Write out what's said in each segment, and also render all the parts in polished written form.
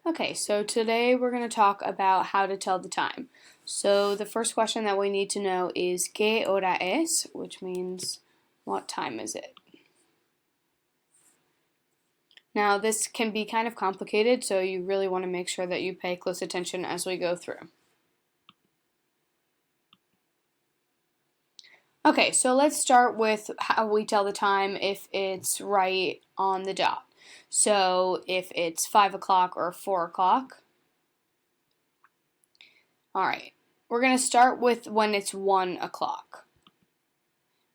Okay, so today we're going to talk about how to tell the time. So the first question that we need to know is ¿Qué hora es?, which means what time is it? Now this can be kind of complicated, so you really want to make sure that you pay close attention as we go through. Okay, so let's start with how we tell the time if it's right on the dot. So if it's 5 o'clock or 4 o'clock. Alright, we're going to start with when it's 1 o'clock.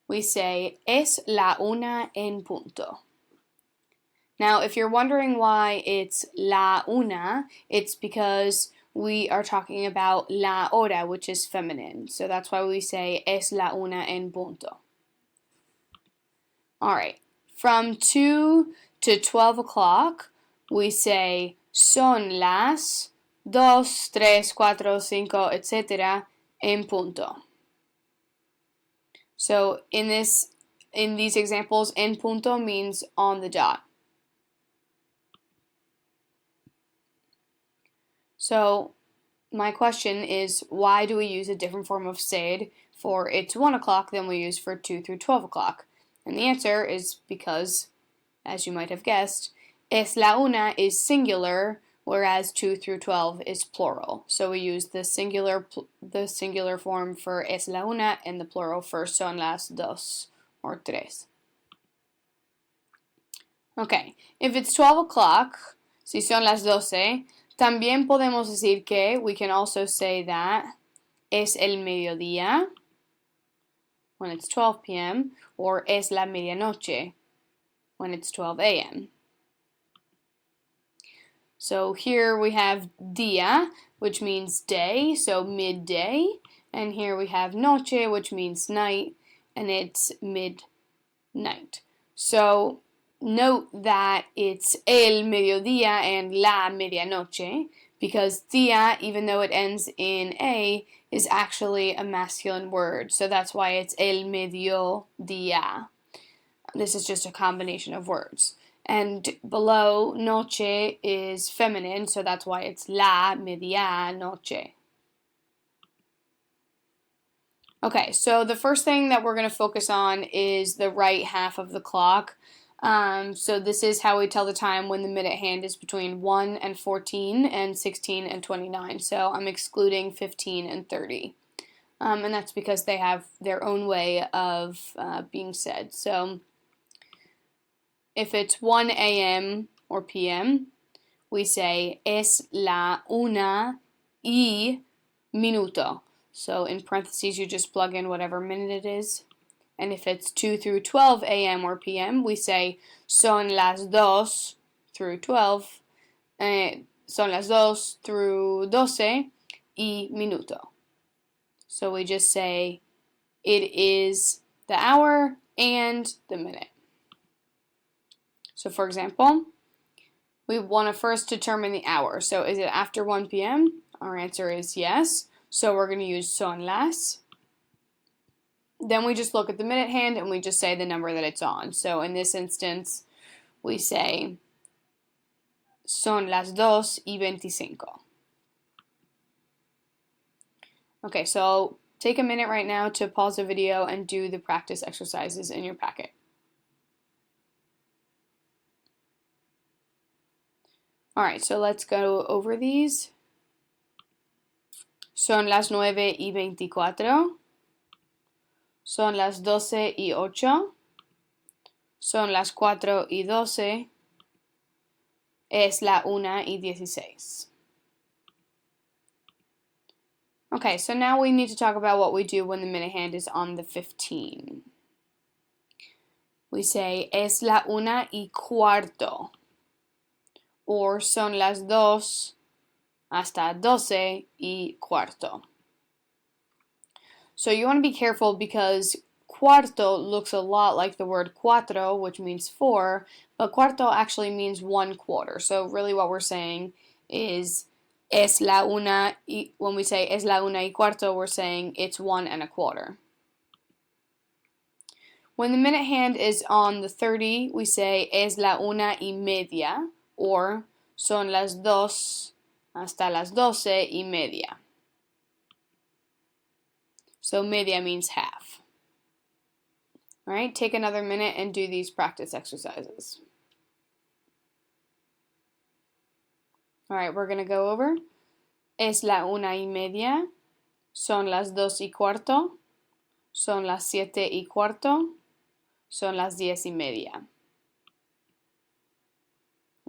We say, es la una en punto. Now, if you're wondering why it's la una, it's because we are talking about la hora, which is feminine. So that's why we say es la una en punto. Alright, from 2 to 12 o'clock, we say son las 2, 3, 4, 5, etc. en punto. So in these examples, en punto means on the dot. So my question is, why do we use a different form of sed for it's 1 o'clock than we use for 2 through 12 o'clock? And the answer is because, as you might have guessed, es la una is singular, whereas 2 through 12 is plural. So we use the singular form for es la una and the plural for son las dos or tres. Okay, if it's 12 o'clock, si son las 12, también podemos decir que, we can also say that, es el mediodía, when it's 12 p.m., or es la medianoche, when it's 12 a.m. So here we have día, which means day, so midday, and here we have noche, which means night, and it's midnight. So note that it's el mediodía and la medianoche, because día, even though it ends in a, is actually a masculine word. So that's why it's el mediodía. This is just a combination of words. And below, noche is feminine, so that's why it's la medianoche. Okay, so the first thing that we're going to focus on is the right half of the clock. So this is how we tell the time when the minute hand is between 1 and 14 and 16 and 29. So I'm excluding 15 and 30. And that's because they have their own way of being said. So if it's 1 a.m. or p.m., we say es la una y minuto. So in parentheses, you just plug in whatever minute it is. And if it's 2 through 12 a.m. or p.m., we say son las 2 through 12, son las 2 through 12 y minuto. So we just say it is the hour and the minute. So for example, we want to first determine the hour. So is it after 1 p.m.? Our answer is yes. So we're going to use son las. Then we just look at the minute hand and we just say the number that it's on. So in this instance, we say son las 2:25. Okay, so take a minute right now to pause the video and do the practice exercises in your packet. Alright, so let's go over these. Son las 9:24. Son las 12:08. Son las 4:12. Es la 1:16. Okay, so now we need to talk about what we do when the minute hand is on the 15. We say es la 1:15. Or son las 2 hasta 12:15. So you want to be careful because cuarto looks a lot like the word cuatro, which means 4, but cuarto actually means 1/4. So really what we're saying is es la una, when we say es la 1:15, we're saying it's 1 1/4. When the minute hand is on the 30, we say es la 1:30, or Son las 2 hasta las 12:30. So media means half. All right, take another minute and do these practice exercises. All right, we're going to go over. Es la 1:30. Son las 2:15. Son las 7:15. Son las 10:30.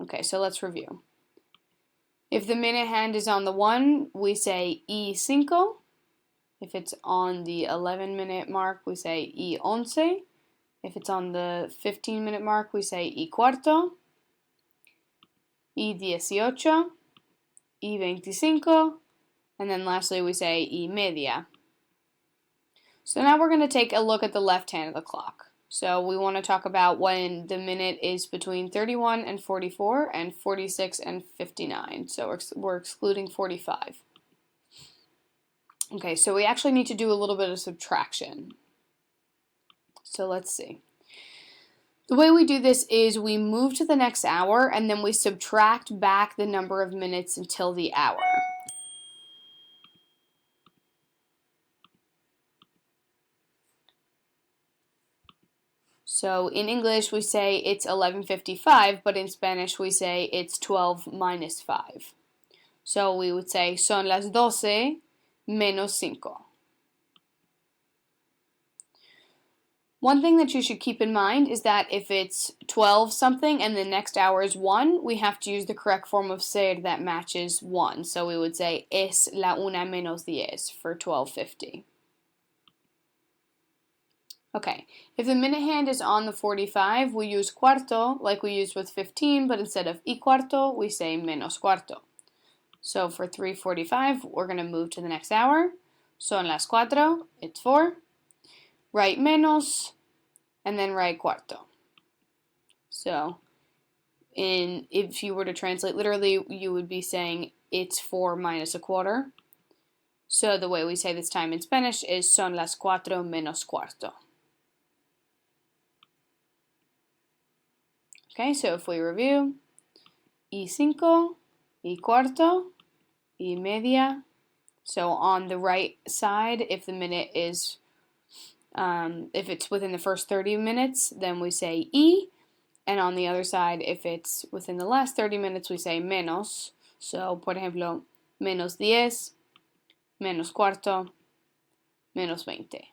Okay, so let's review. If the minute hand is on the 1, we say y cinco. If it's on the 11-minute mark, we say y once. If it's on the 15-minute mark, we say y cuarto, y 18, y 25, and then lastly we say y media. So now we're going to take a look at the left hand of the clock. So we want to talk about when the minute is between 31 and 44 and 46 and 59. So we're excluding 45. Okay, so we actually need to do a little bit of subtraction. So let's see. The way we do this is we move to the next hour and then we subtract back the number of minutes until the hour. So in English we say it's 11:55, but in Spanish we say it's 12 minus 5. So we would say son las 12 menos 5. One thing that you should keep in mind is that if it's 12 something and the next hour is 1, we have to use the correct form of ser that matches 1. So we would say es la 1:10 for 12:50. Okay, if the minute hand is on the 45, we use cuarto like we used with 15, but instead of y cuarto, we say menos cuarto. So for 3:45, we're going to move to the next hour. Son las 4, it's 4. Write menos, and then write cuarto. So if you were to translate literally, you would be saying it's 4 minus a quarter. So the way we say this time in Spanish is son las 4 menos cuarto. Okay, so if we review, y cinco, y cuarto, y media. So on the right side, if the minute is, if it's within the first 30 minutes, then we say y. And on the other side, if it's within the last 30 minutes, we say menos. So, por ejemplo, menos 10, menos cuarto, menos 20.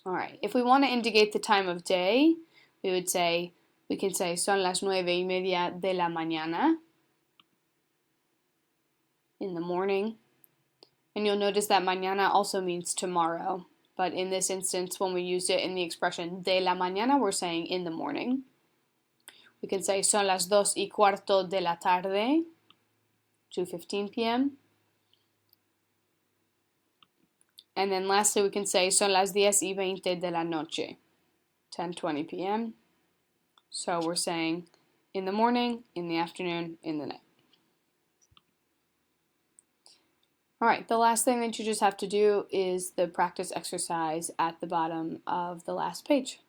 All right, if we want to indicate the time of day, we can say son las 9:30 de la mañana, in the morning. And you'll notice that mañana also means tomorrow. But in this instance, when we use it in the expression de la mañana, we're saying in the morning. We can say son las 2:15 de la tarde, 2:15 p.m. And then lastly, we can say son las 10:20 de la noche, 10:20 p.m. So we're saying in the morning, in the afternoon, in the night. All right, the last thing that you just have to do is the practice exercise at the bottom of the last page.